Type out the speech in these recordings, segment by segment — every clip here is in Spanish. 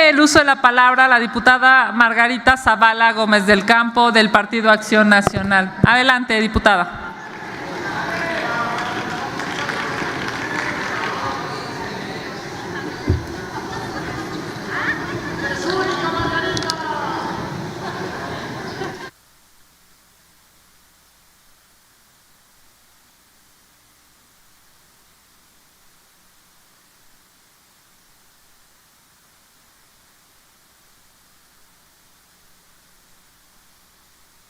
Tiene el uso de la palabra la diputada Margarita Zavala Gómez del Campo, del Partido Acción Nacional. Adelante, diputada.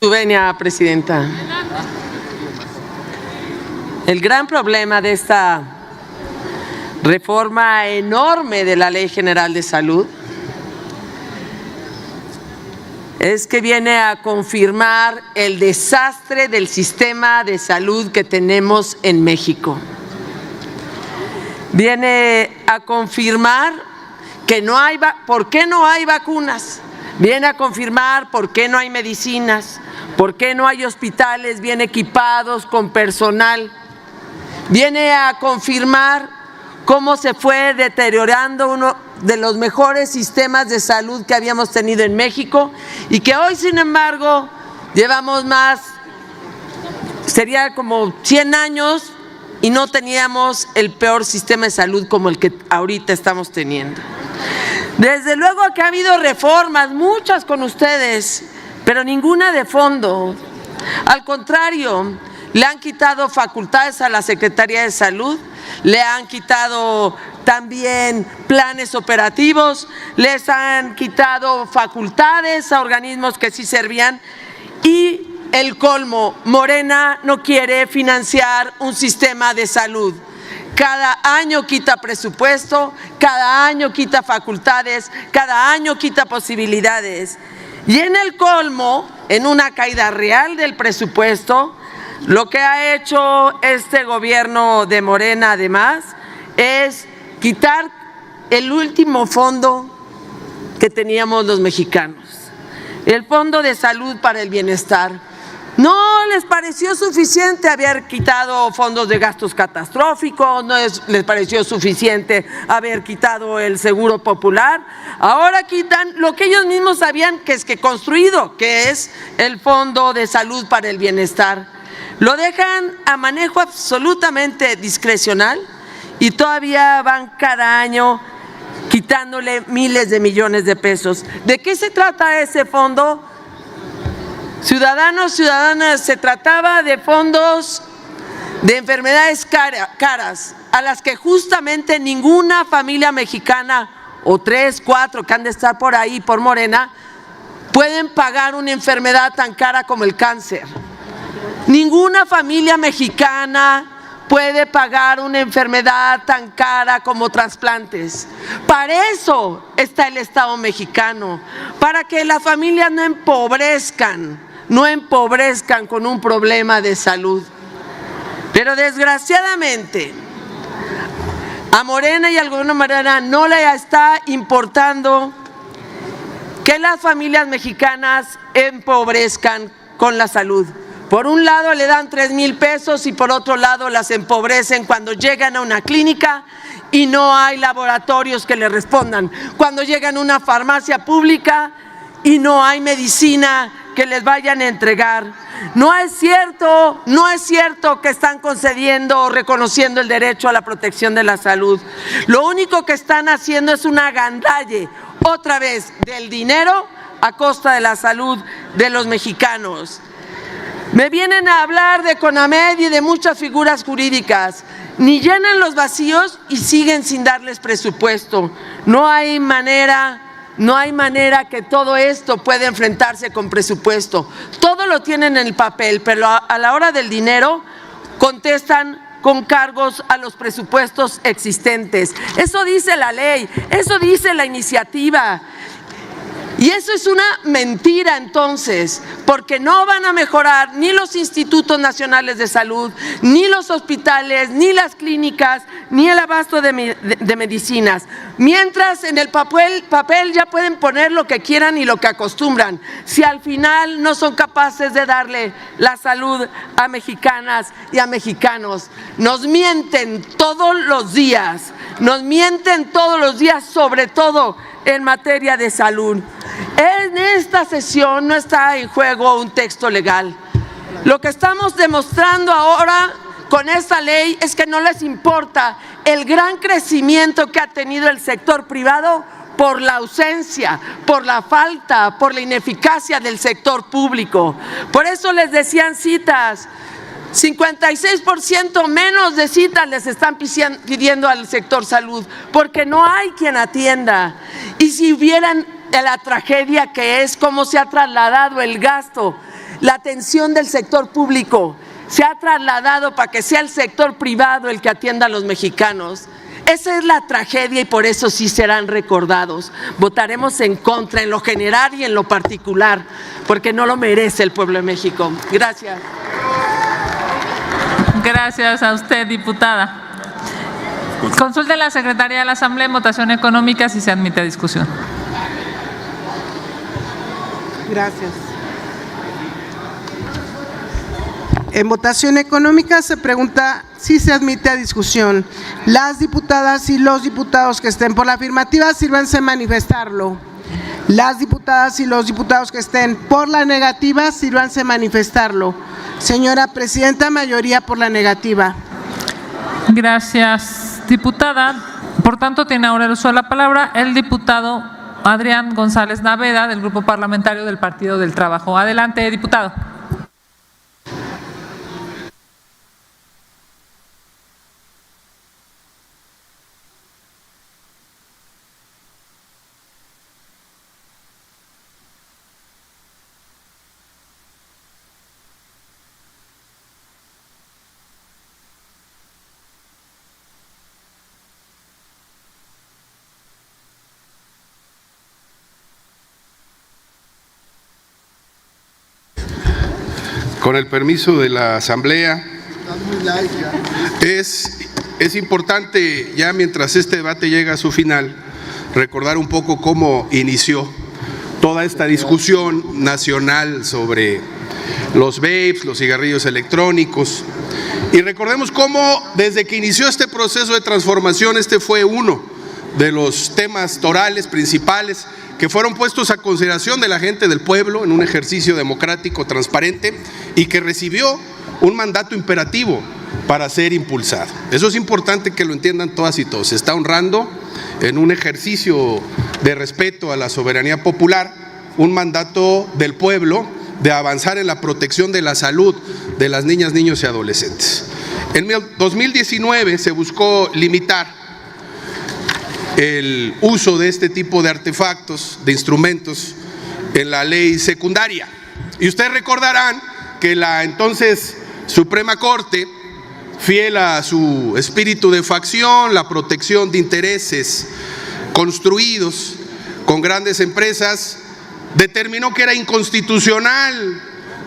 Venia, presidenta. El gran problema de esta reforma enorme de la Ley General de Salud es que viene a confirmar el desastre del sistema de salud que tenemos en México. Viene a confirmar que no hay, ¿por qué no hay vacunas? Viene a confirmar por qué no hay medicinas, por qué no hay hospitales bien equipados con personal. Viene a confirmar cómo se fue deteriorando uno de los mejores sistemas de salud que habíamos tenido en México y que hoy, sin embargo, llevamos sería como 100 años y no teníamos el peor sistema de salud como el que ahorita estamos teniendo. Desde luego que ha habido reformas, muchas con ustedes, pero ninguna de fondo. Al contrario, le han quitado facultades a la Secretaría de Salud, le han quitado también planes operativos, les han quitado facultades a organismos que sí servían y el colmo, Morena no quiere financiar un sistema de salud. Cada año quita presupuesto, cada año quita facultades, cada año quita posibilidades. Y en el colmo, en una caída real del presupuesto, lo que ha hecho este gobierno de Morena además es quitar el último fondo que teníamos los mexicanos, el Fondo de Salud para el Bienestar. No les pareció suficiente haber quitado fondos de gastos catastróficos, no les pareció suficiente haber quitado el Seguro Popular. Ahora quitan lo que ellos mismos sabían que es construido, que es el Fondo de Salud para el Bienestar. Lo dejan a manejo absolutamente discrecional y todavía van cada año quitándole miles de millones de pesos. ¿De qué se trata ese fondo? Ciudadanos, ciudadanas, se trataba de fondos de enfermedades caras, a las que justamente ninguna familia mexicana, o 3, 4 que han de estar por ahí por Morena, pueden pagar una enfermedad tan cara como el cáncer. Ninguna familia mexicana puede pagar una enfermedad tan cara como trasplantes. Para eso está el Estado mexicano, para que las familias no empobrezcan con un problema de salud. Pero desgraciadamente a Morena y al gobierno Morena no le está importando que las familias mexicanas empobrezcan con la salud. Por un lado le dan 3,000 pesos y por otro lado las empobrecen cuando llegan a una clínica y no hay laboratorios que les respondan, cuando llegan a una farmacia pública y no hay medicina que les vayan a entregar. No es cierto que están concediendo o reconociendo el derecho a la protección de la salud. Lo único que están haciendo es un agandalle, otra vez, del dinero a costa de la salud de los mexicanos. Me vienen a hablar de CONAMED y de muchas figuras jurídicas. Ni llenan los vacíos y siguen sin darles presupuesto. No hay manera que todo esto pueda enfrentarse con presupuesto. Todo lo tienen en el papel, pero a la hora del dinero contestan con cargos a los presupuestos existentes. Eso dice la ley, eso dice la iniciativa. Y eso es una mentira entonces, porque no van a mejorar ni los institutos nacionales de salud, ni los hospitales, ni las clínicas, ni el abasto de medicinas. Mientras en el papel ya pueden poner lo que quieran y lo que acostumbran. Si al final no son capaces de darle la salud a mexicanas y a mexicanos, nos mienten todos los días. nos mienten todos los días, sobre todo en materia de salud. En esta sesión no está en juego un texto legal. Lo que estamos demostrando ahora con esta ley es que no les importa el gran crecimiento que ha tenido el sector privado por la ausencia, por la falta, por la ineficacia del sector público. Por eso les decían citas. 56% menos de citas les están pidiendo al sector salud, porque no hay quien atienda. Y si vieran la tragedia que es cómo se ha trasladado el gasto, la atención del sector público, se ha trasladado para que sea el sector privado el que atienda a los mexicanos. Esa es la tragedia y por eso sí serán recordados. Votaremos en contra en lo general y en lo particular, porque no lo merece el pueblo de México. Gracias. Gracias a usted, diputada. Consulte a la Secretaría de la Asamblea en votación económica si se admite a discusión. Gracias. En votación económica se pregunta si se admite a discusión. Las diputadas y los diputados que estén por la afirmativa, sírvanse a manifestarlo. Las diputadas y los diputados que estén por la negativa, sírvanse a manifestarlo. Señora Presidenta, mayoría por la negativa. Gracias, diputada. Por tanto, tiene ahora el uso de la palabra el diputado Adrián González Naveda, del Grupo Parlamentario del Partido del Trabajo. Adelante, diputado. Con el permiso de la Asamblea, es importante, ya mientras este debate llega a su final, recordar un poco cómo inició toda esta discusión nacional sobre los vapes, los cigarrillos electrónicos. Y recordemos cómo desde que inició este proceso de transformación, este fue uno de los temas torales principales que fueron puestos a consideración de la gente del pueblo en un ejercicio democrático transparente y que recibió un mandato imperativo para ser impulsado. Eso es importante que lo entiendan todas y todos. Se está honrando en un ejercicio de respeto a la soberanía popular un mandato del pueblo de avanzar en la protección de la salud de las niñas, niños y adolescentes. En 2019 se buscó limitar el uso de este tipo de artefactos, de instrumentos, en la ley secundaria. Y ustedes recordarán que la entonces Suprema Corte, fiel a su espíritu de facción, la protección de intereses construidos con grandes empresas, determinó que era inconstitucional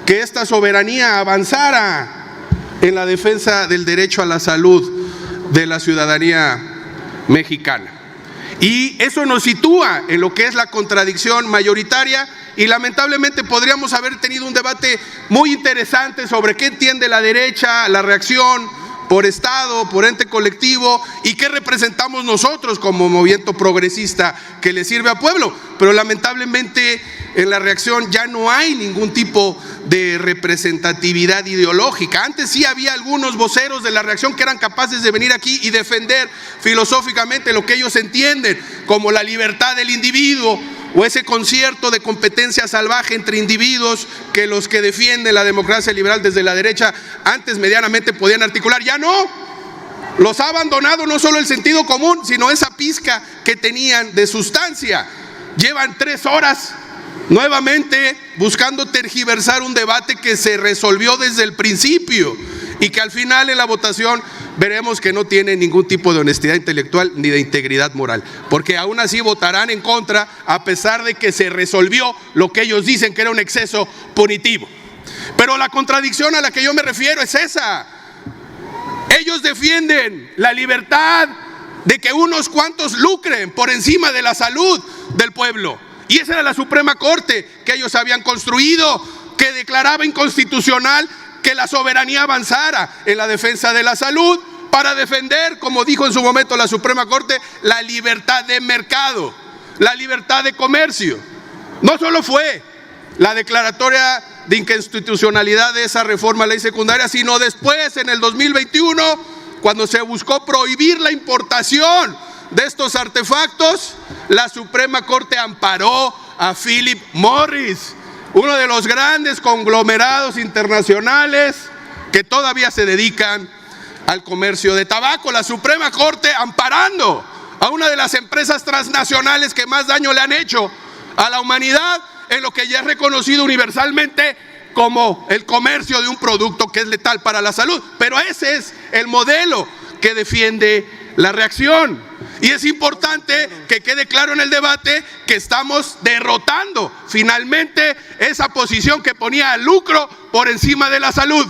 que esta soberanía avanzara en la defensa del derecho a la salud de la ciudadanía mexicana. Y eso nos sitúa en lo que es la contradicción mayoritaria y lamentablemente podríamos haber tenido un debate muy interesante sobre qué entiende la derecha, la reacción por Estado, por ente colectivo y qué representamos nosotros como movimiento progresista que le sirve al pueblo. Pero lamentablemente en la reacción ya no hay ningún tipo de representatividad ideológica. Antes sí había algunos voceros de la reacción que eran capaces de venir aquí y defender filosóficamente lo que ellos entienden como la libertad del individuo o ese concierto de competencia salvaje entre individuos que los que defienden la democracia liberal desde la derecha antes medianamente podían articular. Ya no, los ha abandonado no solo el sentido común, sino esa pizca que tenían de sustancia. Llevan 3 horas nuevamente buscando tergiversar un debate que se resolvió desde el principio y que al final en la votación veremos que no tiene ningún tipo de honestidad intelectual ni de integridad moral, porque aún así votarán en contra a pesar de que se resolvió lo que ellos dicen que era un exceso punitivo. Pero la contradicción a la que yo me refiero es esa: ellos defienden la libertad de que unos cuantos lucren por encima de la salud del pueblo. Y esa era la Suprema Corte que ellos habían construido, que declaraba inconstitucional que la soberanía avanzara en la defensa de la salud para defender, como dijo en su momento la Suprema Corte, la libertad de mercado, la libertad de comercio. No solo fue la declaratoria de inconstitucionalidad de esa reforma a la ley secundaria, sino después, en el 2021, cuando se buscó prohibir la importación de estos artefactos, la Suprema Corte amparó a Philip Morris, uno de los grandes conglomerados internacionales que todavía se dedican al comercio de tabaco. La Suprema Corte amparando a una de las empresas transnacionales que más daño le han hecho a la humanidad en lo que ya es reconocido universalmente como el comercio de un producto que es letal para la salud. Pero ese es el modelo que defiende la reacción. Y es importante que quede claro en el debate que estamos derrotando finalmente esa posición que ponía el lucro por encima de la salud.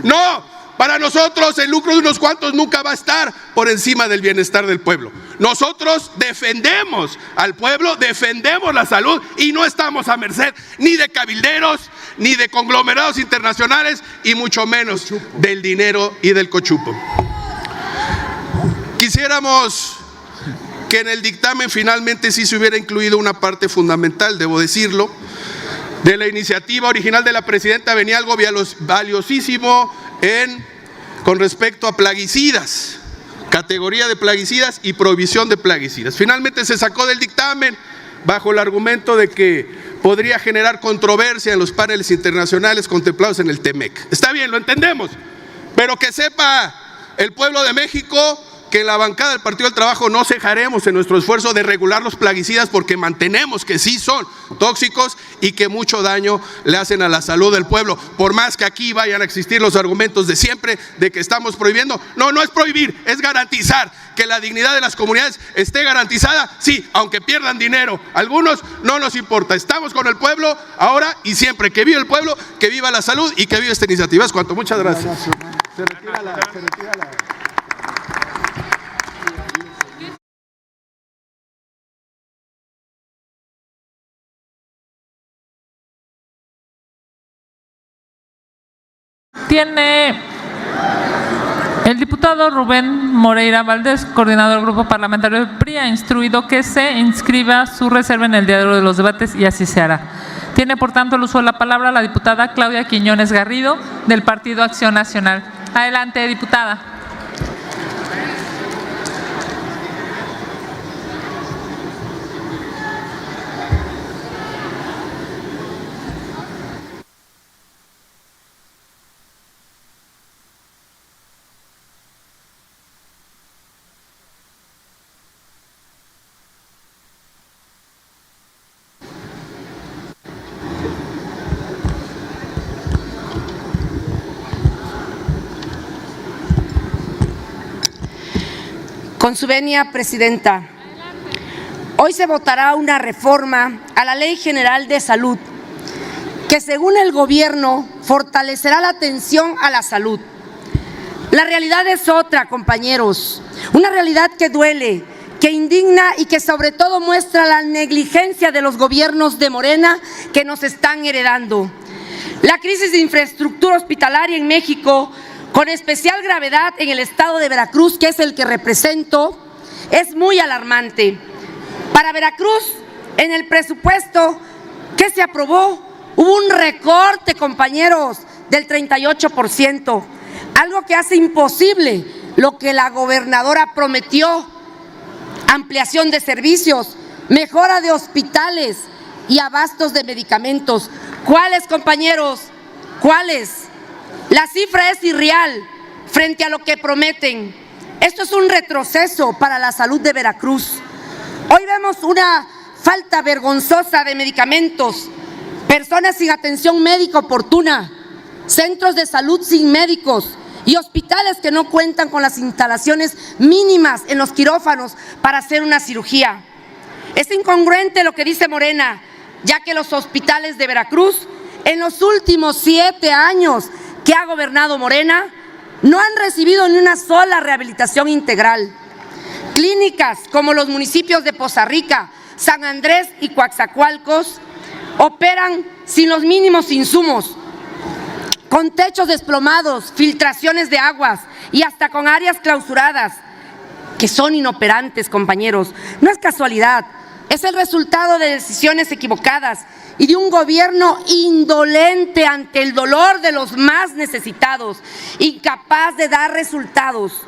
No, para nosotros el lucro de unos cuantos nunca va a estar por encima del bienestar del pueblo. Nosotros defendemos al pueblo, defendemos la salud y no estamos a merced ni de cabilderos, ni de conglomerados internacionales y mucho menos del dinero y del cochupo. Quisiéramos que en el dictamen finalmente sí se hubiera incluido una parte fundamental, debo decirlo. De la iniciativa original de la presidenta venía algo valiosísimo con respecto a plaguicidas, categoría de plaguicidas y prohibición de plaguicidas. Finalmente se sacó del dictamen bajo el argumento de que podría generar controversia en los paneles internacionales contemplados en el TEMEC. Está bien, lo entendemos, pero que sepa el pueblo de México que en la bancada del Partido del Trabajo no cejaremos en nuestro esfuerzo de regular los plaguicidas, porque mantenemos que sí son tóxicos y que mucho daño le hacen a la salud del pueblo. Por más que aquí vayan a existir los argumentos de siempre de que estamos prohibiendo, no es prohibir, es garantizar que la dignidad de las comunidades esté garantizada, sí, aunque pierdan dinero. Algunos no nos importa, estamos con el pueblo ahora y siempre. Que viva el pueblo, que viva la salud y que viva esta iniciativa. Es cuanto, muchas gracias. Se retira la... Tiene el diputado Rubén Moreira Valdés, coordinador del Grupo Parlamentario del PRI, ha instruido que se inscriba su reserva en el diario de los debates y así se hará. Tiene, por tanto, el uso de la palabra la diputada Claudia Quiñones Garrido, del Partido Acción Nacional. Adelante, diputada. Con su venia, presidenta, hoy se votará una reforma a la Ley General de Salud que, según el gobierno, fortalecerá la atención a la salud. La realidad es otra, compañeros, una realidad que duele, que indigna y que sobre todo muestra la negligencia de los gobiernos de Morena que nos están heredando. La crisis de infraestructura hospitalaria en México, con especial gravedad en el estado de Veracruz, que es el que represento, es muy alarmante. Para Veracruz, en el presupuesto que se aprobó, hubo un recorte, compañeros, del 38%, algo que hace imposible lo que la gobernadora prometió: ampliación de servicios, mejora de hospitales y abastos de medicamentos. ¿Cuáles, compañeros? ¿Cuáles? La cifra es irreal frente a lo que prometen. Esto es un retroceso para la salud de Veracruz. Hoy vemos una falta vergonzosa de medicamentos, personas sin atención médica oportuna, centros de salud sin médicos y hospitales que no cuentan con las instalaciones mínimas en los quirófanos para hacer una cirugía. Es incongruente lo que dice Morena, ya que los hospitales de Veracruz, en los últimos 7 años que ha gobernado Morena, no han recibido ni una sola rehabilitación integral. Clínicas como los municipios de Poza Rica, San Andrés y Coatzacoalcos operan sin los mínimos insumos, con techos desplomados, filtraciones de aguas y hasta con áreas clausuradas que son inoperantes, compañeros. No es casualidad, es el resultado de decisiones equivocadas y de un gobierno indolente ante el dolor de los más necesitados, incapaz de dar resultados.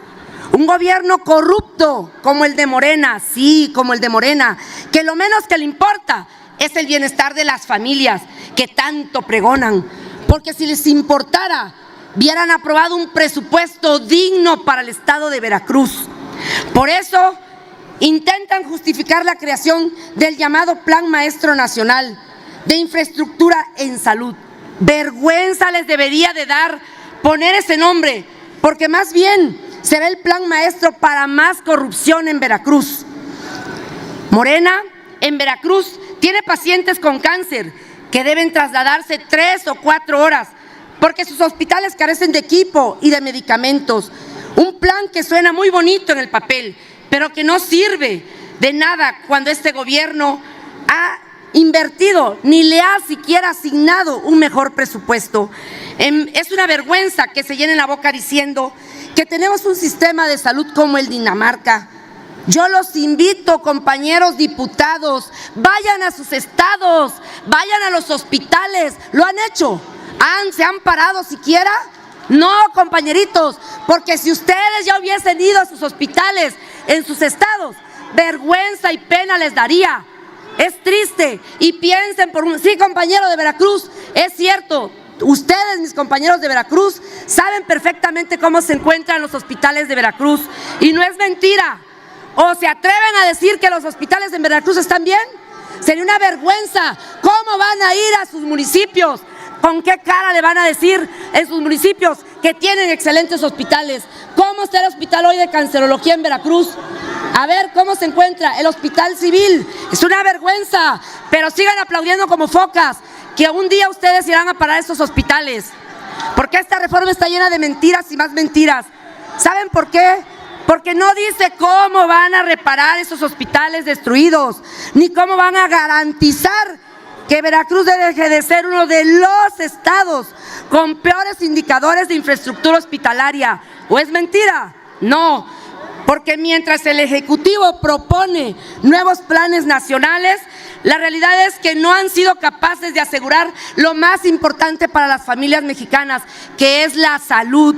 Un gobierno corrupto como el de Morena, sí, como el de Morena, que lo menos que le importa es el bienestar de las familias que tanto pregonan, porque si les importara, hubieran aprobado un presupuesto digno para el estado de Veracruz. Por eso intentan justificar la creación del llamado Plan Maestro Nacional de Infraestructura en Salud. Vergüenza les debería de dar poner ese nombre, porque más bien será el plan maestro para más corrupción en Veracruz. Morena, en Veracruz, tiene pacientes con cáncer que deben trasladarse 3 o 4 horas porque sus hospitales carecen de equipo y de medicamentos. Un plan que suena muy bonito en el papel, pero que no sirve de nada cuando este gobierno ha invertido ni le ha siquiera asignado un mejor presupuesto. Es una vergüenza que se llenen la boca diciendo que tenemos un sistema de salud como el Dinamarca. Yo los invito, compañeros diputados, vayan a sus estados, vayan a los hospitales. ¿Lo han hecho? ¿Se han parado siquiera? No, compañeritos, porque si ustedes ya hubiesen ido a sus hospitales en sus estados, vergüenza y pena les daría. Es triste y piensen sí, compañero de Veracruz, es cierto. Ustedes, mis compañeros de Veracruz, saben perfectamente cómo se encuentran los hospitales de Veracruz y no es mentira. ¿O se atreven a decir que los hospitales en Veracruz están bien? Sería una vergüenza. ¿Cómo van a ir a sus municipios? ¿Con qué cara le van a decir en sus municipios que tienen excelentes hospitales? ¿Cómo está el hospital hoy de cancerología en Veracruz? A ver cómo se encuentra el hospital civil. Es una vergüenza, pero sigan aplaudiendo como focas, que un día ustedes irán a parar estos hospitales. Porque esta reforma está llena de mentiras y más mentiras. ¿Saben por qué? Porque no dice cómo van a reparar esos hospitales destruidos, ni cómo van a garantizar que Veracruz deje de ser uno de los estados con peores indicadores de infraestructura hospitalaria. ¿O es mentira? No, porque mientras el Ejecutivo propone nuevos planes nacionales, la realidad es que no han sido capaces de asegurar lo más importante para las familias mexicanas, que es la salud.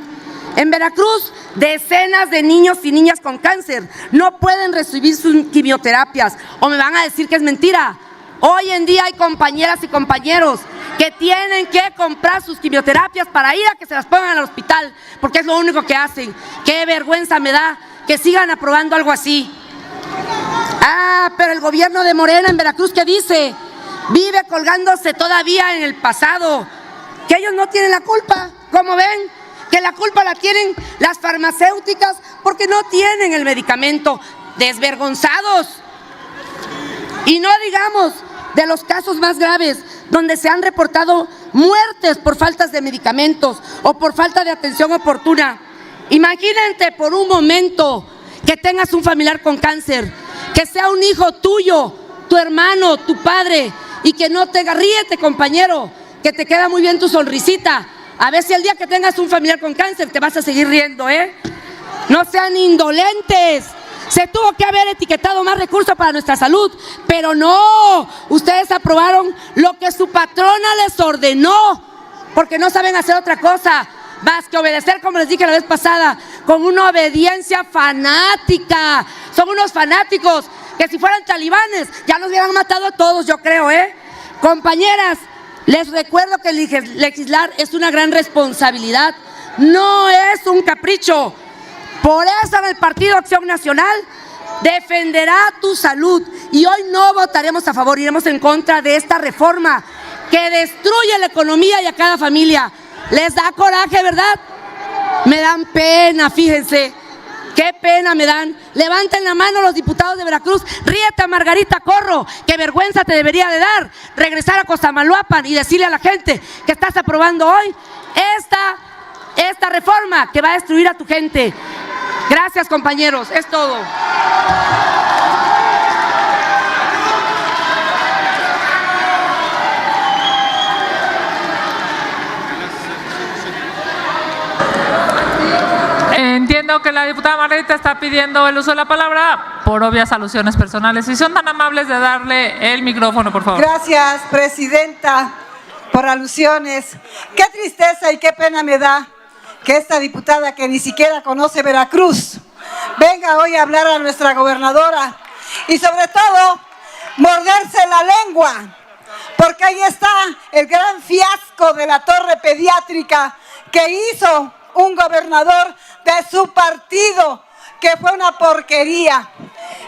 En Veracruz, decenas de niños y niñas con cáncer no pueden recibir sus quimioterapias. ¿O me van a decir que es mentira? Hoy en día hay compañeras y compañeros que tienen que comprar sus quimioterapias para ir a que se las pongan al hospital, porque es lo único que hacen. Qué vergüenza me da que sigan aprobando algo así. Pero el gobierno de Morena en Veracruz, ¿qué dice? Vive colgándose todavía en el pasado, que ellos no tienen la culpa. ¿Cómo ven? Que la culpa la tienen las farmacéuticas porque no tienen el medicamento. Desvergonzados. Y no digamos de los casos más graves, donde se han reportado muertes por faltas de medicamentos o por falta de atención oportuna. Imagínate por un momento que tengas un familiar con cáncer, que sea un hijo tuyo, tu hermano, tu padre, y que no te ríete, compañero, que te queda muy bien tu sonrisita. A ver si el día que tengas un familiar con cáncer te vas a seguir riendo, ¿eh? No sean indolentes. Se tuvo que haber etiquetado más recursos para nuestra salud, pero no, ustedes aprobaron lo que su patrona les ordenó, porque no saben hacer otra cosa más que obedecer, como les dije la vez pasada, con una obediencia fanática. Son unos fanáticos que si fueran talibanes ya los hubieran matado a todos, yo creo, ¿eh? Compañeras, les recuerdo que legislar es una gran responsabilidad, no es un capricho. Por eso el Partido Acción Nacional defenderá tu salud y hoy no votaremos a favor, iremos en contra de esta reforma que destruye la economía y a cada familia. Les da coraje, ¿verdad? Me dan pena, fíjense, qué pena me dan. Levanten la mano los diputados de Veracruz. Ríete a Margarita Corro, qué vergüenza te debería de dar regresar a Cosamaloapan y decirle a la gente que estás aprobando hoy esta reforma que va a destruir a tu gente. Gracias, compañeros, es todo. la diputada Margarita está pidiendo el uso de la palabra por obvias alusiones personales. Si son tan amables de darle el micrófono, por favor. Gracias, presidenta, por alusiones. Qué tristeza y qué pena me da que esta diputada que ni siquiera conoce Veracruz venga hoy a hablar a nuestra gobernadora y sobre todo morderse la lengua, porque ahí está el gran fiasco de la torre pediátrica que hizo un gobernador de su partido, que fue una porquería.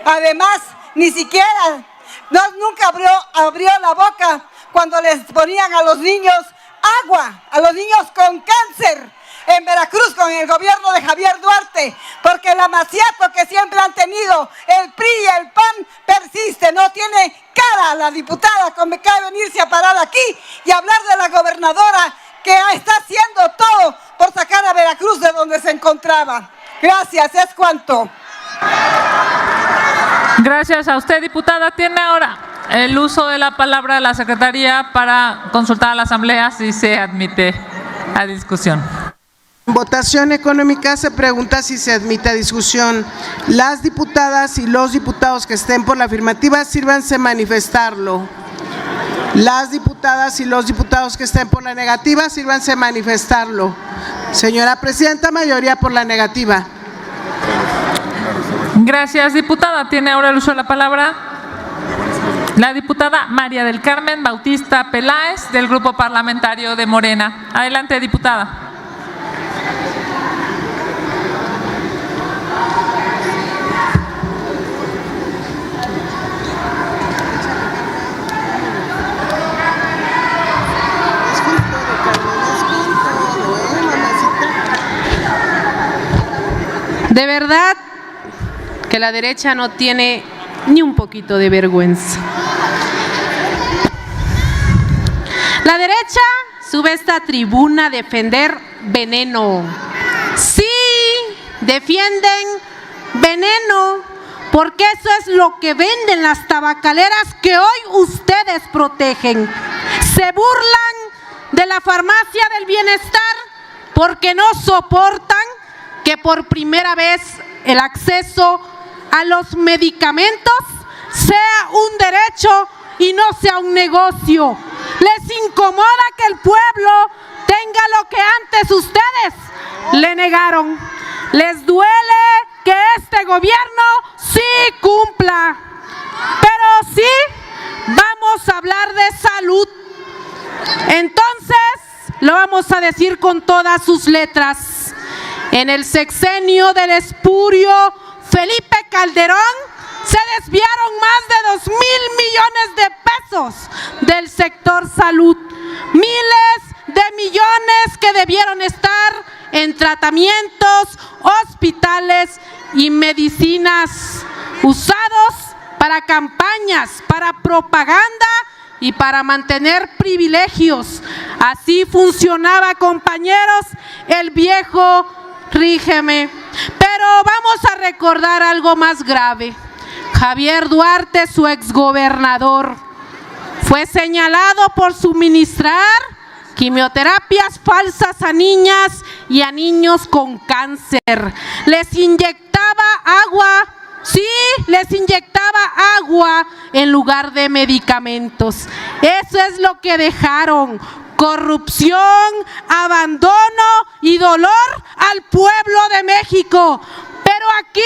Además, ni siquiera, nunca abrió la boca cuando les ponían a los niños agua, a los niños con cáncer en Veracruz con el gobierno de Javier Duarte, porque el amaciato que siempre han tenido el PRI y el PAN persiste. No tiene cara la diputada, como me cae venirse a parar aquí y hablar de la gobernadora que está haciendo todo por sacar a Veracruz de donde se encontraba. Gracias, es cuanto. Gracias a usted, diputada. Tiene ahora el uso de la palabra de la Secretaría para consultar a la Asamblea si se admite a discusión. En votación económica se pregunta si se admite a discusión. Las diputadas y los diputados que estén por la afirmativa, sírvanse manifestarlo. Las diputadas y los diputados que estén por la negativa, sírvanse manifestarlo. Señora Presidenta, mayoría por la negativa. Gracias, diputada. Tiene ahora el uso de la palabra la diputada María del Carmen Bautista Peláez, del Grupo Parlamentario de Morena. Adelante, diputada. De verdad que la derecha no tiene ni un poquito de vergüenza. La derecha sube a esta tribuna a defender veneno. Sí, defienden veneno, porque eso es lo que venden las tabacaleras que hoy ustedes protegen. Se burlan de la farmacia del bienestar porque no soportan que por primera vez el acceso a los medicamentos sea un derecho y no sea un negocio. Les incomoda que el pueblo tenga lo que antes ustedes le negaron. Les duele que este gobierno sí cumpla. Pero sí vamos a hablar de salud. Entonces lo vamos a decir con todas sus letras. En el sexenio del espurio Felipe Calderón se desviaron más de 2,000 millones de pesos del sector salud. Miles de millones que debieron estar en tratamientos, hospitales y medicinas usados para campañas, para propaganda y para mantener privilegios. Así funcionaba, compañeros, el viejo rígeme. Pero vamos a recordar algo más grave. Javier Duarte, su exgobernador, fue señalado por suministrar quimioterapias falsas a niñas y a niños con cáncer. Les inyectaba agua, sí, les inyectaba agua en lugar de medicamentos. Eso es lo que dejaron: corrupción, abandono y dolor al pueblo de México. Pero aquí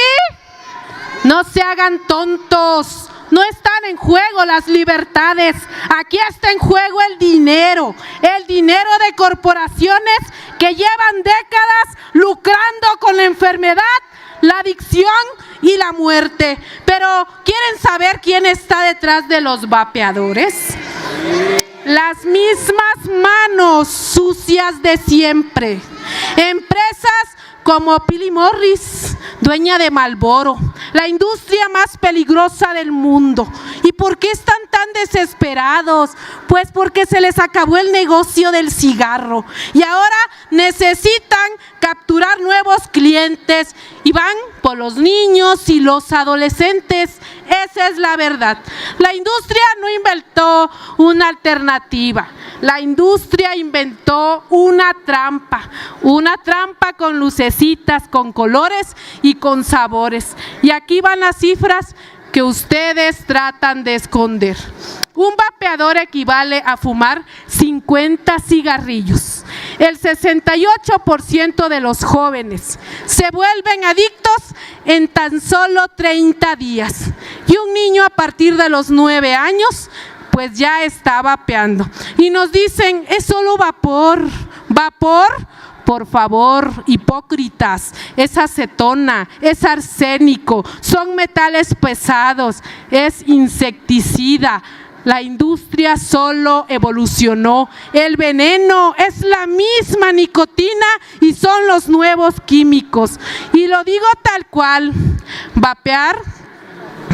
no se hagan tontos. No están en juego las libertades. Aquí está en juego el dinero de corporaciones que llevan décadas lucrando con la enfermedad, la adicción y la muerte. Pero ¿quieren saber quién está detrás de los vapeadores? Las mismas manos sucias de siempre. Empresas como Philip Morris, dueña de Marlboro, la industria más peligrosa del mundo. ¿Y por qué están tan desesperados? Pues porque se les acabó el negocio del cigarro y ahora necesitan capturar nuevos clientes y van por los niños y los adolescentes. Esa es la verdad. La industria no inventó una alternativa. La industria inventó una trampa con lucecitas, con colores y con sabores. Y aquí van las cifras que ustedes tratan de esconder. Un vapeador equivale a fumar 50 cigarrillos. El 68% de los jóvenes se vuelven adictos en tan solo 30 días. Y un niño a partir de los 9 años, pues ya está vapeando. Y nos dicen, es solo vapor. ¿Vapor? Por favor, hipócritas, es acetona, es arsénico, son metales pesados, es insecticida. La industria solo evolucionó. El veneno es la misma nicotina y son los nuevos químicos. Y lo digo tal cual, vapear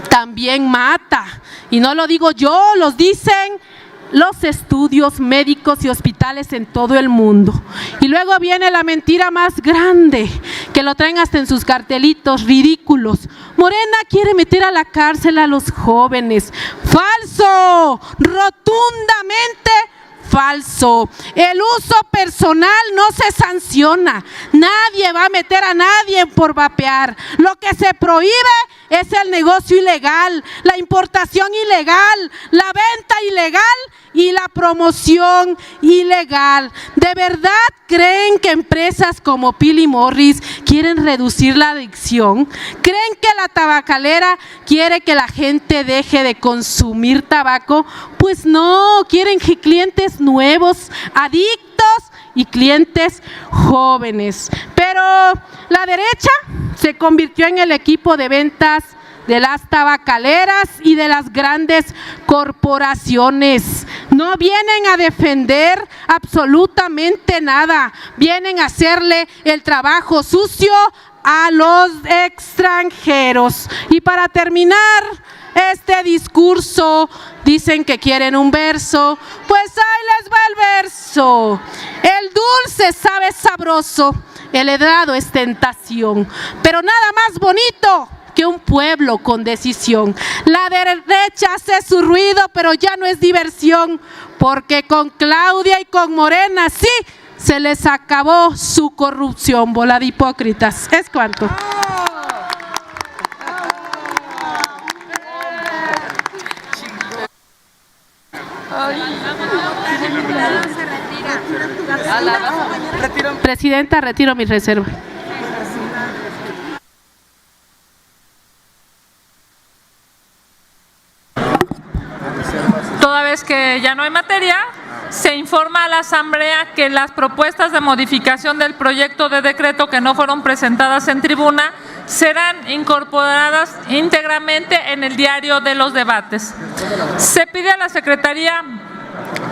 también mata. Y no lo digo yo, los dicen los estudios médicos y hospitales en todo el mundo. Y luego viene la mentira más grande, que lo traen hasta en sus cartelitos ridículos. Morena quiere meter a la cárcel a los jóvenes. ¡Falso! ¡Rotundamente falso! El uso personal no se sanciona. Nadie va a meter a nadie por vapear. Lo que se prohíbe es el negocio ilegal, la importación ilegal, la venta ilegal y la promoción ilegal. ¿De verdad creen que empresas como Philip Morris quieren reducir la adicción? ¿Creen que la tabacalera quiere que la gente deje de consumir tabaco? Pues no, quieren clientes nuevos, adictos y clientes jóvenes. Pero la derecha se convirtió en el equipo de ventas de las tabacaleras y de las grandes corporaciones. No vienen a defender absolutamente nada, vienen a hacerle el trabajo sucio a los extranjeros. Y para terminar este discurso, dicen que quieren un verso, pues ahí les va el verso. El dulce sabe sabroso, el helado es tentación, pero nada más bonito que un pueblo con decisión. La derecha hace su ruido, pero ya no es diversión, porque con Claudia y con Morena sí se les acabó su corrupción. Bola de hipócritas. Es cuanto. Presidenta, retiro mi reserva. Toda vez que ya no hay materia, se informa a la Asamblea que las propuestas de modificación del proyecto de decreto que no fueron presentadas en tribuna serán incorporadas íntegramente en el diario de los debates. Se pide a la Secretaría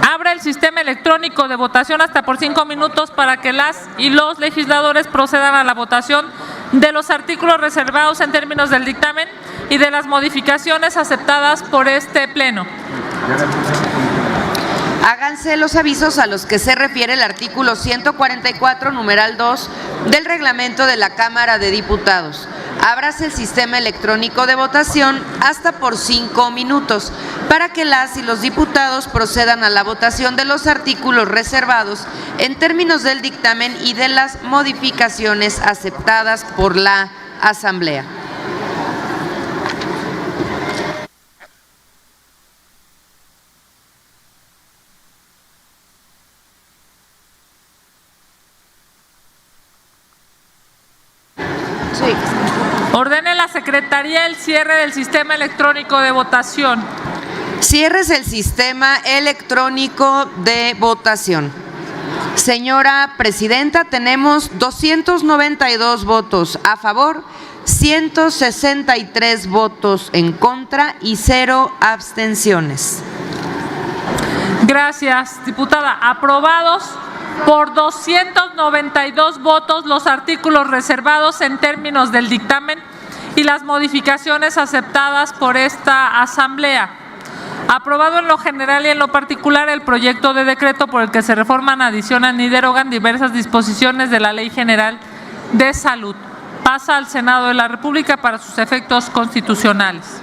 abra el sistema electrónico de votación hasta por 5 minutos para que las y los legisladores procedan a la votación de los artículos reservados en términos del dictamen y de las modificaciones aceptadas por este Pleno. Háganse los avisos a los que se refiere el artículo 144, numeral 2 del reglamento de la Cámara de Diputados. Ábrase el sistema electrónico de votación hasta por 5 minutos para que las y los diputados procedan a la votación de los artículos reservados en términos del dictamen y de las modificaciones aceptadas por la Asamblea. Sí. Ordene la Secretaría el cierre del sistema electrónico de votación. Cierres el sistema electrónico de votación. Señora Presidenta, tenemos 292 votos a favor, 163 votos en contra y 0 abstenciones. Gracias, diputada. Aprobados por 292 votos los artículos reservados en términos del dictamen y las modificaciones aceptadas por esta Asamblea. Aprobado en lo general y en lo particular el proyecto de decreto por el que se reforman, adicionan y derogan diversas disposiciones de la Ley General de Salud. Pasa al Senado de la República para sus efectos constitucionales.